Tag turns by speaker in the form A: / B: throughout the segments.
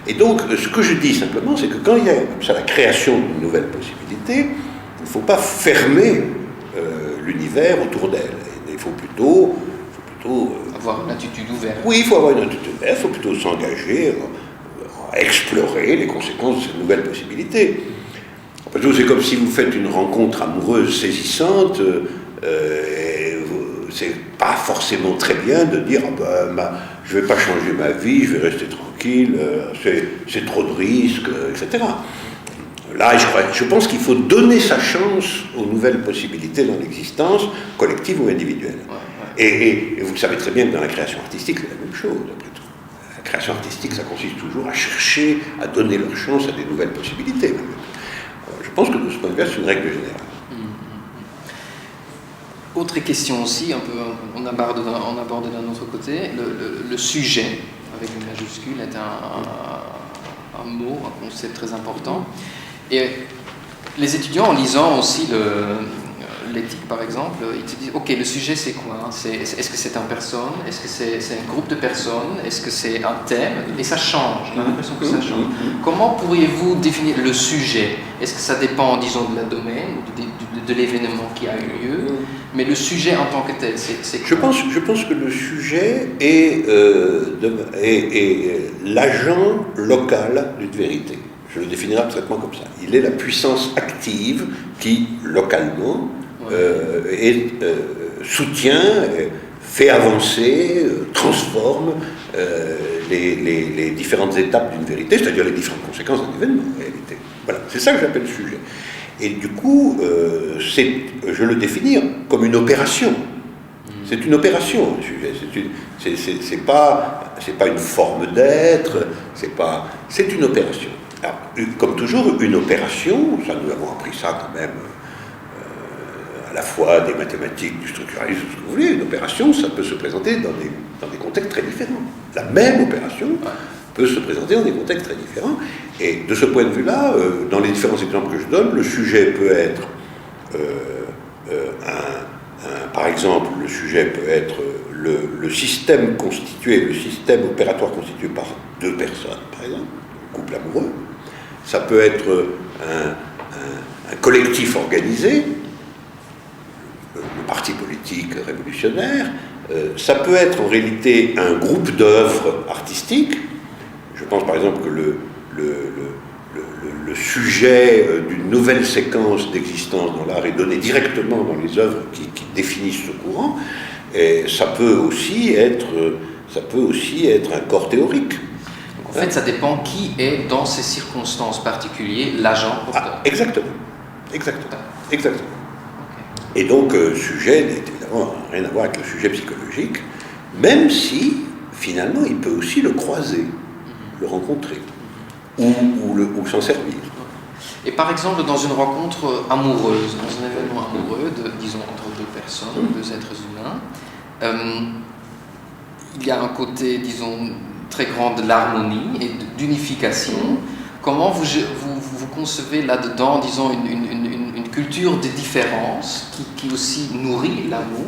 A: Et donc, ce que je dis simplement, c'est que quand il y a comme ça la création d'une nouvelle possibilité, il ne faut pas fermer l'univers autour d'elle. Il faut plutôt
B: avoir une attitude ouverte.
A: Oui, il faut avoir une attitude ouverte, il faut plutôt s'engager à explorer les conséquences de cette nouvelle possibilité. Après tout, c'est comme si vous faites une rencontre amoureuse saisissante, c'est pas forcément très bien de dire je ne vais pas changer ma vie, je vais rester tranquille, c'est trop de risques, etc. Là, je pense qu'il faut donner sa chance aux nouvelles possibilités dans l'existence, collective ou individuelle. Et vous le savez très bien que dans la création artistique, c'est la même chose, après tout. La création artistique, ça consiste toujours à chercher, à donner leur chance à des nouvelles possibilités. Je pense que de ce point de vue, c'est une règle générale.
B: Autre question aussi, on aborde d'un autre côté, le sujet, avec une majuscule, est un mot, un concept très important. Et les étudiants, en lisant aussi l'éthique, par exemple, ils se disent, ok, le sujet c'est quoi? Est-ce que c'est une personne? Est-ce que c'est un groupe de personnes? Est-ce que c'est un thème? Et ça change, on a l'impression que ça change. Comment pourriez-vous définir le sujet? Est-ce que ça dépend, disons, de la domaine, de l'événement qui a eu lieu? Mais le sujet en tant que tel, c'est quoi?
A: Je pense que le sujet est l'agent local d'une vérité. Je le définirai absolument comme ça. Il est la puissance active qui, localement, soutient, fait avancer, transforme les différentes étapes d'une vérité, c'est-à-dire les différentes conséquences d'un événement, en réalité. Voilà, c'est ça que j'appelle sujet. Et du coup, je le définis comme une opération. C'est une opération, un sujet. C'est pas une forme d'être, c'est une opération. Alors, comme toujours, une opération, ça nous avons appris ça quand même, à la fois des mathématiques, du structuralisme, ce que vous voulez, une opération, ça peut se présenter dans des contextes très différents. La même opération peut se présenter dans des contextes très différents. Et de ce point de vue-là, dans les différents exemples que je donne, le sujet peut être, par exemple, le sujet peut être le système opératoire constitué par deux personnes, par exemple, un couple amoureux. Ça peut être un collectif organisé, le parti politique révolutionnaire. Ça peut être en réalité un groupe d'œuvres artistiques. Je pense par exemple que le sujet d'une nouvelle séquence d'existence dans l'art est donné directement dans les œuvres qui définissent ce courant. Et ça peut aussi être un corps théorique.
B: En fait, ça dépend qui est, dans ces circonstances particulières, l'agent porteur.
A: Exactement. Okay. Et donc, sujet n'est évidemment rien à voir avec le sujet psychologique, même si, finalement, il peut aussi le croiser, le rencontrer, ou s'en servir.
B: Et par exemple, dans une rencontre amoureuse, dans un événement amoureux, disons, entre deux personnes, deux êtres humains, il y a un côté, disons, très grand de l'harmonie et d'unification. Comment vous concevez là-dedans, disons, une culture de différence qui aussi nourrit l'amour?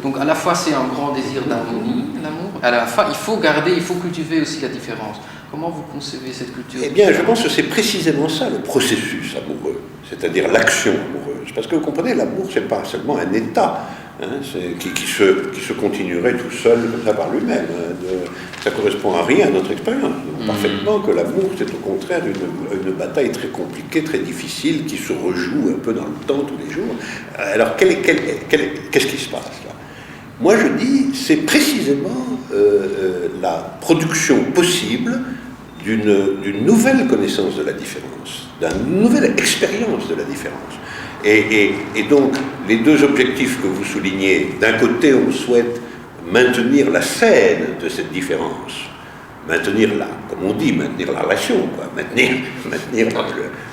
B: Donc à la fois c'est un grand désir d'harmonie, l'amour, à la fois il faut cultiver aussi la différence. Comment vous concevez cette culture?
A: Eh bien, je pense que c'est précisément ça le processus amoureux, c'est-à-dire l'action amoureuse. Parce que vous comprenez, l'amour, c'est pas seulement un état, qui se continuerait tout seul comme ça par lui-même. Ça ne correspond à rien à notre expérience. Nous savons parfaitement que l'amour, c'est au contraire une bataille très compliquée, très difficile, qui se rejoue un peu dans le temps tous les jours. Alors, qu'est-ce qui se passe là? Moi, je dis, c'est précisément la production possible d'une nouvelle connaissance de la différence, d'une nouvelle expérience de la différence. Et donc, les deux objectifs que vous soulignez, d'un côté, on souhaite maintenir la scène de cette différence, maintenir la relation, maintenir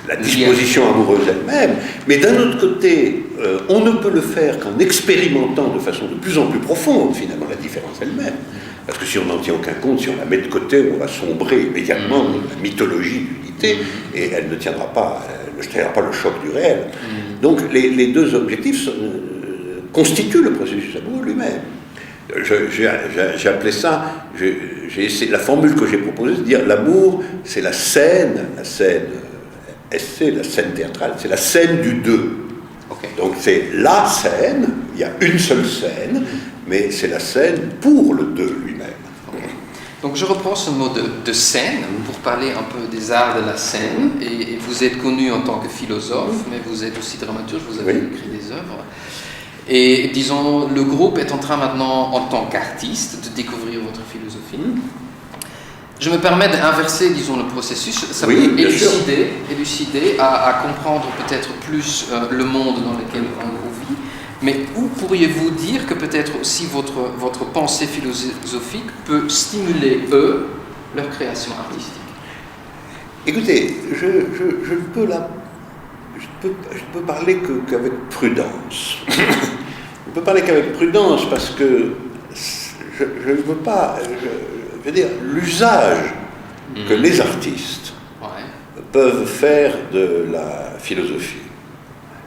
A: la disposition amoureuse elle-même, mais d'un autre côté, on ne peut le faire qu'en expérimentant de façon de plus en plus profonde, finalement, la différence elle-même. Parce que si on n'en tient aucun compte, si on la met de côté, on va sombrer immédiatement dans la mythologie d'unité, et elle ne tiendra pas le choc du réel. Donc les deux objectifs constituent le processus amoureux lui-même. J'ai appelé ça, la formule que j'ai proposée, c'est de dire l'amour, c'est la scène SC, la scène théâtrale, c'est la scène du deux.
B: Okay.
A: Donc c'est la scène, il y a une seule scène, mais c'est la scène pour le deux lui-même.
B: Okay. Donc je reprends ce mot de scène pour parler un peu des arts de la scène, et vous êtes connu en tant que philosophe, mais vous êtes aussi dramaturge, vous avez écrit des œuvres. Et disons, le groupe est en train maintenant, en tant qu'artiste, de découvrir votre philosophie. Je me permets d'inverser, disons, le processus. Ça peut élucider à comprendre peut-être plus le monde dans lequel on vit. Mais où pourriez-vous dire que peut-être aussi votre pensée philosophique peut stimuler, eux, leur création artistique?
A: Écoutez, je peux parler qu'avec prudence. Je ne peux parler qu'avec prudence parce que je ne veux pas... Je veux dire, l'usage que les artistes peuvent faire de la philosophie,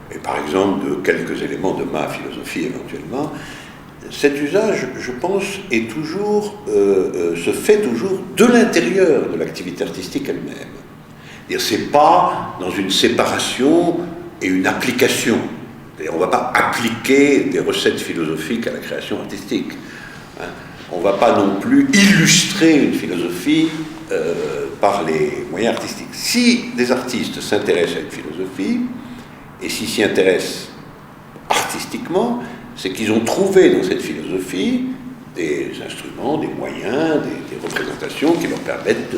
A: et par exemple de quelques éléments de ma philosophie éventuellement, cet usage, je pense, est toujours, se fait toujours de l'intérieur de l'activité artistique elle-même. Ce n'est pas dans une séparation et une application. On ne va pas appliquer des recettes philosophiques à la création artistique. On ne va pas non plus illustrer une philosophie par les moyens artistiques. Si des artistes s'intéressent à une philosophie, et s'ils s'y intéressent artistiquement, c'est qu'ils ont trouvé dans cette philosophie des instruments, des moyens, des représentations qui leur permettent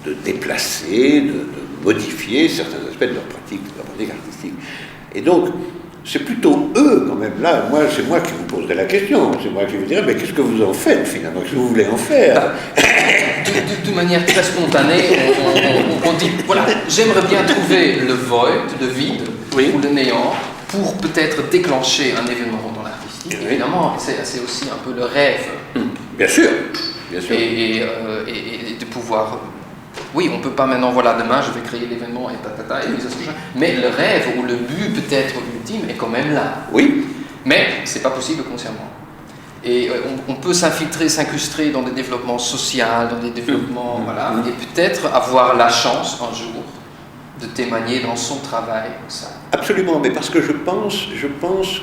A: de déplacer, de modifier certains aspects de leur pratique artistique. Et donc, c'est plutôt eux, quand même, là, c'est moi qui vous poserai la question, c'est moi qui vous dirai, mais qu'est-ce que vous en faites, finalement, qu'est-ce que vous voulez en faire?
B: De manière très spontanée, on dit, voilà, j'aimerais bien trouver le void, le vide, ou le néant, pour peut-être déclencher un événement dans l'artistique. Évidemment, c'est aussi un peu le rêve.
A: Bien sûr, bien sûr.
B: Et de pouvoir... Oui, on ne peut pas maintenant, voilà, demain je vais créer l'événement et patata, et mais le rêve ou le but peut-être ultime est quand même là.
A: Oui.
B: Mais ce n'est pas possible consciemment. Et on peut s'infiltrer, s'incruster dans des développements sociaux, dans des développements, voilà, et peut-être avoir la chance un jour de témoigner dans son travail. Ça.
A: Absolument, mais parce que je pense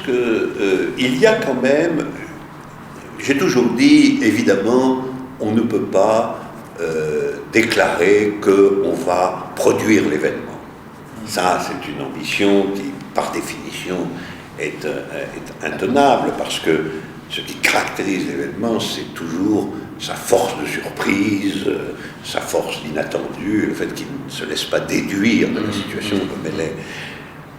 A: que il y a quand même, j'ai toujours dit, évidemment, on ne peut pas déclarer qu'on va produire l'événement. Ça, c'est une ambition qui, par définition, est intenable, parce que ce qui caractérise l'événement, c'est toujours sa force de surprise, sa force d'inattendu, le fait qu'il ne se laisse pas déduire de la situation comme elle est.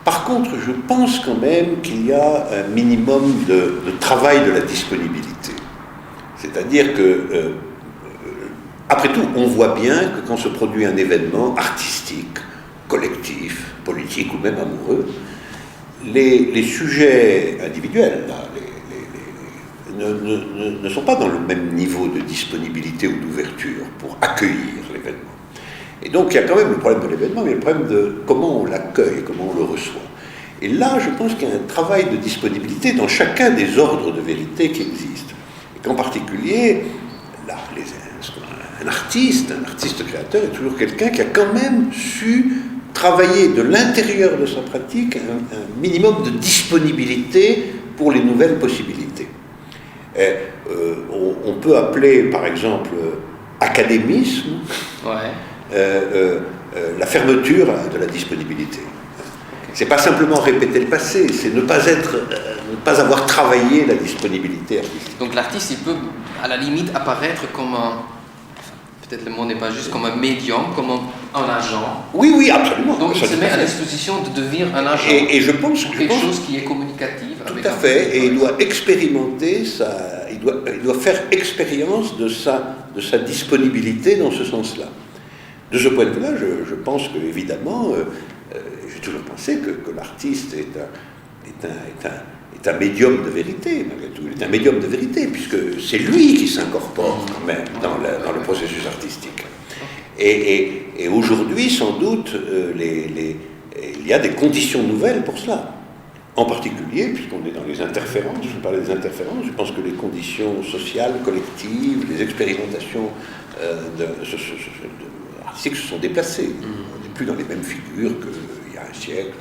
A: Par contre, je pense quand même qu'il y a un minimum de travail de la disponibilité. C'est-à-dire que après tout, on voit bien que quand se produit un événement artistique, collectif, politique ou même amoureux, les sujets individuels là, ne sont pas dans le même niveau de disponibilité ou d'ouverture pour accueillir l'événement. Et donc il y a quand même le problème de l'événement, mais le problème de comment on l'accueille, comment on le reçoit. Et là, je pense qu'il y a un travail de disponibilité dans chacun des ordres de vérité qui existent. Et qu'en particulier, là, un artiste créateur est toujours quelqu'un qui a quand même su travailler de l'intérieur de sa pratique un minimum de disponibilité pour les nouvelles possibilités. On peut appeler, par exemple, académisme la fermeture de la disponibilité. C'est pas simplement répéter le passé, c'est ne pas avoir travaillé la disponibilité artistique.
B: Donc l'artiste, il peut à la limite apparaître comme peut-être le mot n'est pas juste, comme un médium, comme un agent.
A: Oui, absolument.
B: Donc il se met à disposition de devenir un agent.
A: Et je pense
B: quelque chose qui est communicatif.
A: Tout à fait, et il doit expérimenter il doit faire expérience de sa disponibilité dans ce sens-là. De ce point de vue-là, je pense qu'évidemment, j'ai toujours pensé que l'artiste est un médium de vérité, malgré tout. Il est un médium de vérité, puisque c'est lui qui s'incorpore quand même dans le processus artistique. Et aujourd'hui, sans doute, il y a des conditions nouvelles pour cela. En particulier, puisqu'on est dans les interférences, je parlais des interférences, je pense que les conditions sociales, collectives, les expérimentations artistiques se sont déplacées. On n'est plus dans les mêmes figures qu'il y a un siècle.